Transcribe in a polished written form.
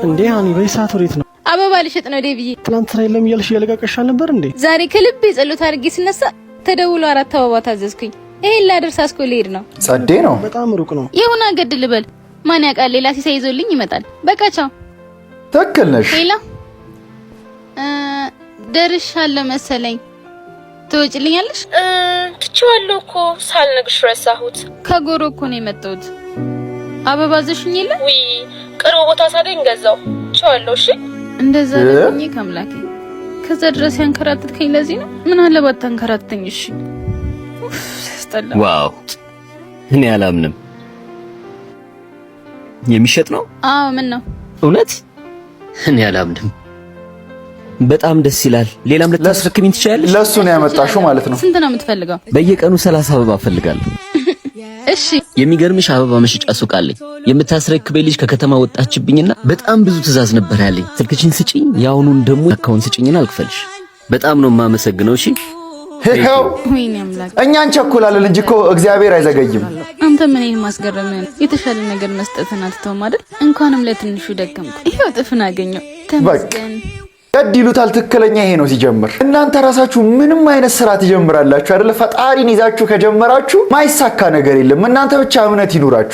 እንዴ ሃኒ በይሳት ወሬት ነው? አበባ ልሸጥ ነው ዴቪዬ። ትናንት ላይ ለምን እያልሽ እያለቃቀሽ ነበር እንዴ? ዛሬ ከልቤ ጸሎት አድርጌ ስነሳ ተደውሎ 4 አበባ ታዘዝኩኝ። ይሄን ላደርስ አስኮ ልሄድ ነው። ጸዴ ነው። በጣም ሩቅ ነው። ይሁን ገድል በል። ማን ያውቃል ሌላ ሲሳይ ይዞልኝ ይመጣል። በቃ ቻው። ትክክል ነሽ። ሄላ ደርሻለሁ መሰለኝ። ትወጪልኛለሽ? ትችዋለሁ እኮ ሳልነግርሽ ረሳሁት። ከጎሮ እኮ ነው የመጣሁት። አበባ ዘሽኝ የለ? ውይ ቅርብ ቦታ ሳገኝ ገዛው። ትችዋለሁ። እሺ እንደዛ ለኝ ከአምላኬ ከዛ ድረስ ያንከራተትከኝ ለዚህ ነው። ምን አለባት ታንከራተተኝ? እሺ ያስጠላ። ዋው እኔ አላምንም። የሚሸጥ ነው? አዎ ምን ነው? እውነት እኔ አላምንም። በጣም ደስ ይላል። ሌላም ልታስረክሚኝ ትችያለሽ? ለሱ ነው ያመጣሽው ማለት ነው። ስንት ነው የምትፈልገው? በየቀኑ 30 አበባ ፈልጋለሁ። እሺ የሚገርምሽ አበባ መሸጫ ሱቅ አለኝ። የምታስረክበኝ ልጅ ከከተማ ወጣችብኝና በጣም ብዙ ትእዛዝ ነበር ያለኝ። ስልክሽን ስጪኝ፣ ያውኑን ደግሞ አካውንት ስጪኝና አልክፈልሽ። በጣም ነው የማመሰግነው። እሺ ይሄው ወይኔ አምላክ፣ እኛ እንቸኩላለን እንጂ እኮ እግዚአብሔር አይዘገይም። አንተ ምን ማስገረምን የተሻለ ነገር መስጠትን አትተውም አይደል? እንኳንም ለትንሹ ደከምኩ። ይሄው ጥፍን አገኘው። ተመስገን። ገድ ይሉታል። ትክክለኛ ይሄ ነው ሲጀምር። እናንተ ራሳችሁ ምንም አይነት ስራ ትጀምራላችሁ አይደል? ፈጣሪን ይዛችሁ ከጀመራችሁ ማይሳካ ነገር የለም። እናንተ ብቻ እምነት ይኑራችሁ።